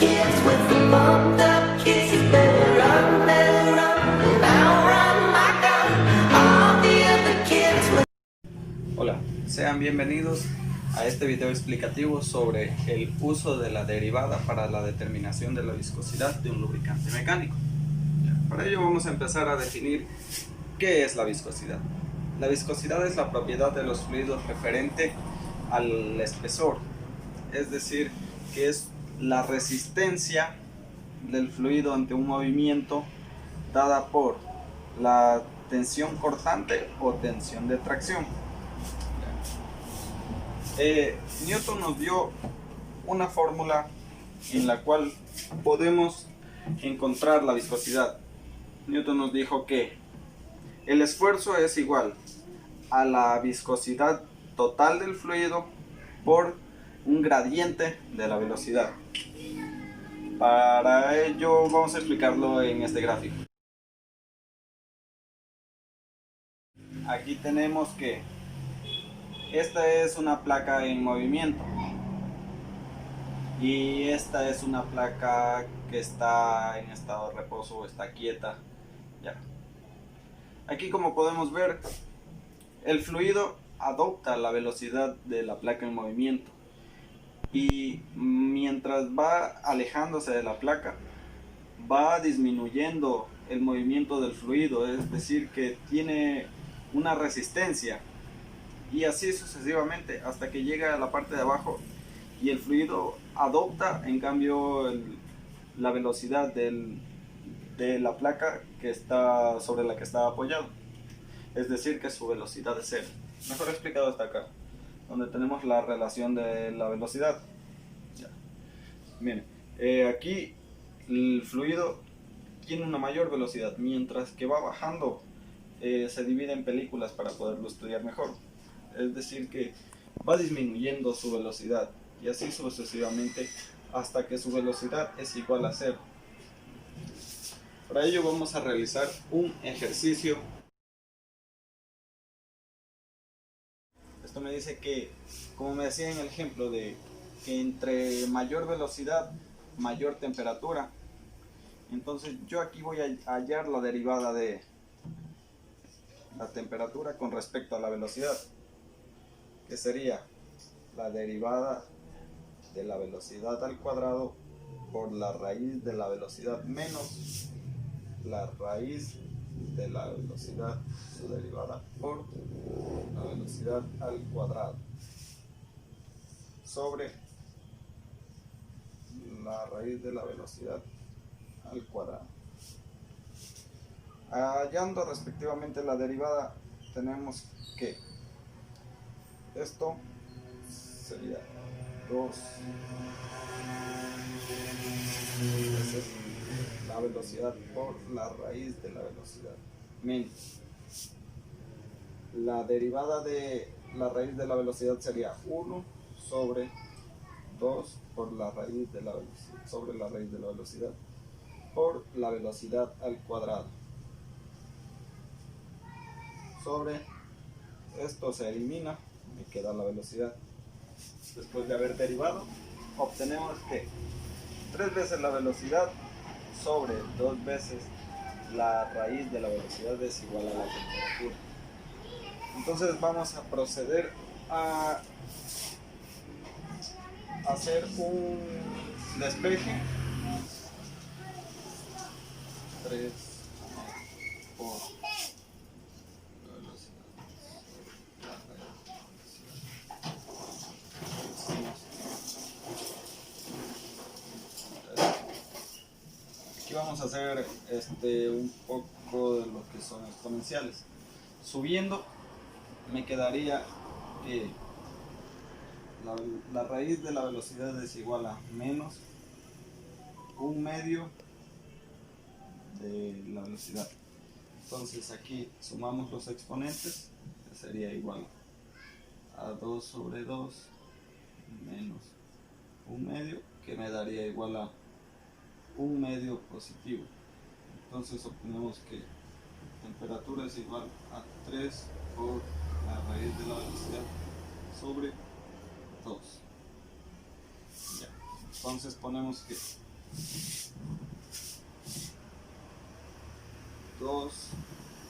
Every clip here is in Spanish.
kids with the pumped up kisses better run, now run like all the other kids with... Hola, sean bienvenidos a este video explicativo sobre el uso de la derivada para la determinación de la viscosidad de un lubricante mecánico. Para ello vamos a empezar a definir qué es la viscosidad. La viscosidad es la propiedad de los fluidos referente al espesor, es decir, que es la resistencia del fluido ante un movimiento dada por la tensión cortante o tensión de tracción. Newton nos dio una fórmula en la cual podemos encontrar la viscosidad. Newton nos dijo que el esfuerzo es igual a la viscosidad total del fluido por un gradiente de la velocidad. Para ello vamos a explicarlo en este gráfico. Aquí tenemos que esta es una placa en movimiento y esta es una placa que está en estado de reposo o está quieta. Ya. Aquí, como podemos ver, el fluido adopta la velocidad de la placa en movimiento y mientras va alejándose de la placa va disminuyendo el movimiento del fluido, es decir, que tiene una resistencia, y así sucesivamente hasta que llega a la parte de abajo y el fluido adopta en cambio la velocidad de la placa que está sobre la que está apoyado, es decir, que su velocidad es cero. Mejor explicado hasta acá, donde tenemos la relación de la velocidad. Ya. Miren, aquí el fluido tiene una mayor velocidad, mientras que va bajando se divide en películas para poderlo estudiar mejor. Es decir, que va disminuyendo su velocidad y así sucesivamente hasta que su velocidad es igual a cero. Para ello vamos a realizar un ejercicio. Esto me dice que, como me decía en el ejemplo, de que entre mayor velocidad, mayor temperatura. Entonces yo aquí voy a hallar la derivada de la temperatura con respecto a la velocidad, que sería la derivada de la velocidad al cuadrado por la raíz de la velocidad menos la raíz de la velocidad, su derivada por la velocidad al cuadrado, sobre la raíz de la velocidad al cuadrado. Hallando respectivamente la derivada, tenemos que esto sería 2 veces la velocidad por la raíz de la velocidad menos la derivada de la raíz de la velocidad sería 1 sobre 2 por la raíz de la velocidad sobre la raíz de la velocidad por la velocidad al cuadrado. Sobre esto se elimina, me queda la velocidad. Después de haber derivado, obtenemos que 3 veces la velocidad sobre 2 veces la raíz de la velocidad es igual a la temperatura. Entonces vamos a proceder a hacer un despeje. 3 por la velocidad. Aquí vamos a hacer un poco de lo que son exponenciales. Subiendo me quedaría que la raíz de la velocidad es igual a menos 1/2 de la velocidad. Entonces aquí sumamos los exponentes, que sería igual a 2 sobre 2 menos 1/2, que me daría igual a 1/2 positivo. Entonces obtenemos que temperatura es igual a 3 por la raíz de la velocidad sobre 2. Ya. Entonces ponemos que 2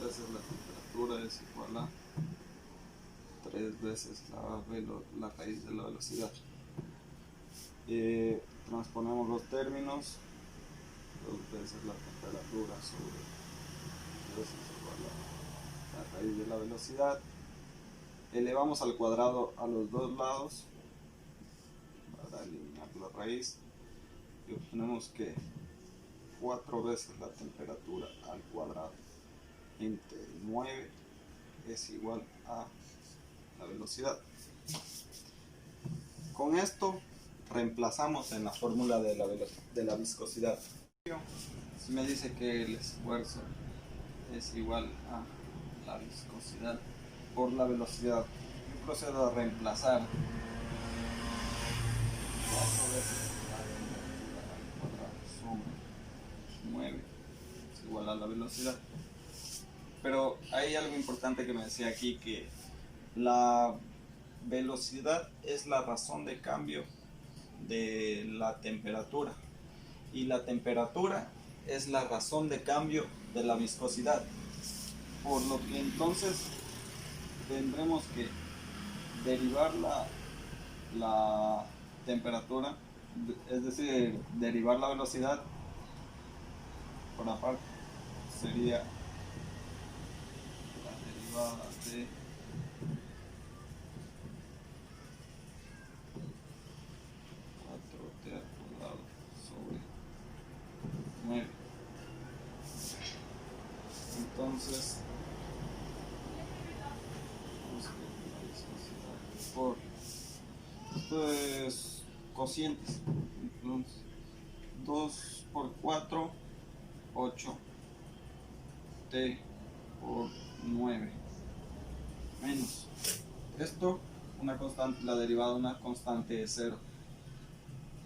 veces la temperatura es igual a 3 veces la raíz de la velocidad. Transponemos los términos, 2 veces la temperatura sobre 2 veces igual a la raíz de la velocidad. Elevamos al cuadrado a los dos lados para eliminar la raíz y obtenemos que 4 veces la temperatura al cuadrado entre 9 es igual a la velocidad. Con esto reemplazamos en la fórmula de la viscosidad. Si me dice que el esfuerzo es igual a la viscosidad por la velocidad, yo procedo a reemplazar 4 veces la temperatura al cuadrado sobre 9 es igual a la velocidad. Pero hay algo importante que me decía aquí, que la velocidad es la razón de cambio de la temperatura y la temperatura es la razón de cambio de la viscosidad, por lo que entonces tendremos que derivar la temperatura, es decir, derivar la velocidad por aparte, sería la derivada de 4t al cuadrado sobre 9. Entonces por esto es cocientes, entonces 2 por 4 8 t por 9 menos esto, una constante, la derivada de una constante de 0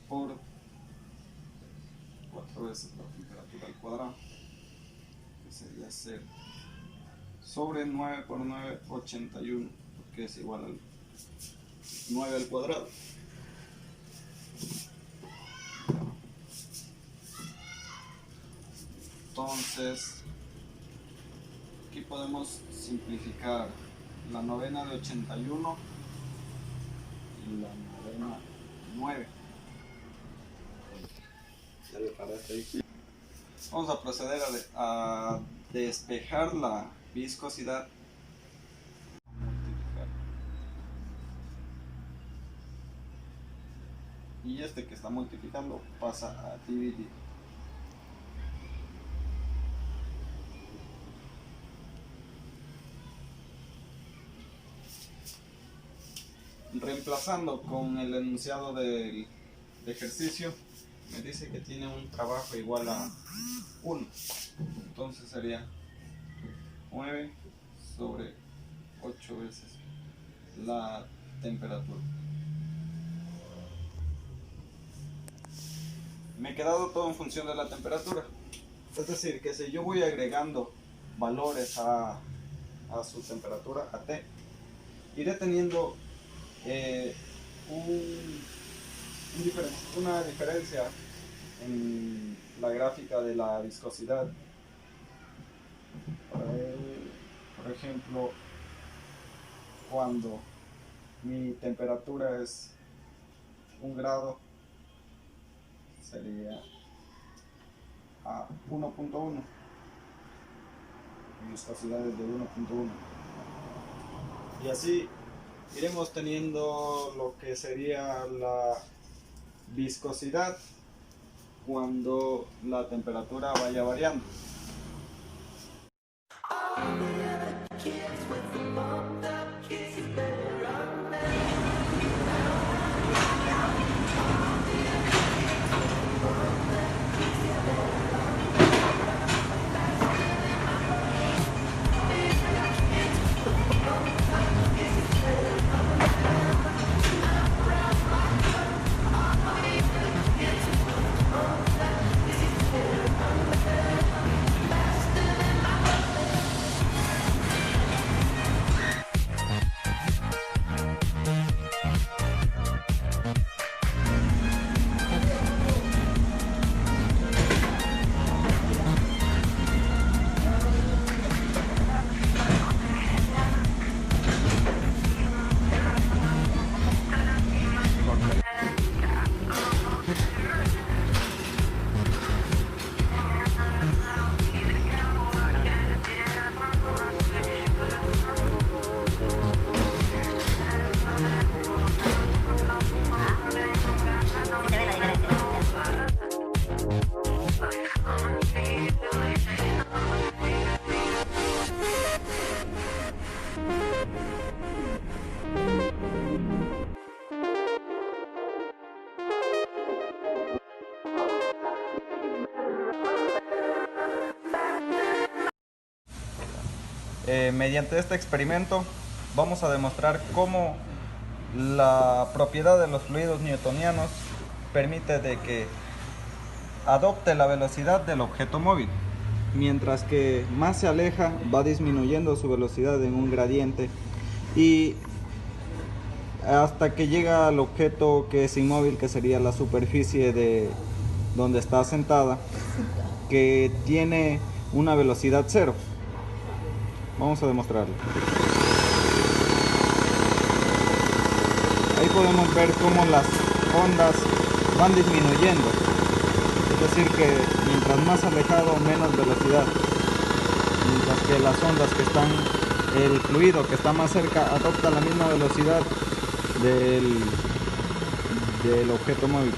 por 4 veces la temperatura al cuadrado, que sería 0 sobre 9 por 9, 81, porque es igual al 9 al cuadrado. Entonces aquí podemos simplificar la novena de 81 y la novena 9. Ya le paraste ahí. Vamos a proceder a despejar la viscosidad. Y este que está multiplicando pasa a dividir. Reemplazando con el enunciado del ejercicio, me dice que tiene un trabajo igual a 1. Entonces sería 9 sobre 8 veces la temperatura. Me he quedado todo en función de la temperatura. Es decir, que si yo voy agregando valores a su temperatura, a T, iré teniendo una diferencia en la gráfica de la viscosidad. Por ejemplo, cuando mi temperatura es 1 grado, sería a 1.1, viscosidades de 1.1, y así iremos teniendo lo que sería la viscosidad cuando la temperatura vaya variando. Mediante este experimento vamos a demostrar cómo la propiedad de los fluidos newtonianos permite de que adopte la velocidad del objeto móvil. Mientras que más se aleja, va disminuyendo su velocidad en un gradiente y hasta que llega al objeto que es inmóvil, que sería la superficie de donde está sentada, que tiene una velocidad cero. Vamos a demostrarlo. Ahí podemos ver cómo las ondas van disminuyendo. Es decir que mientras más alejado, menos velocidad. Mientras que las ondas que están, el fluido que está más cerca adopta la misma velocidad del objeto móvil.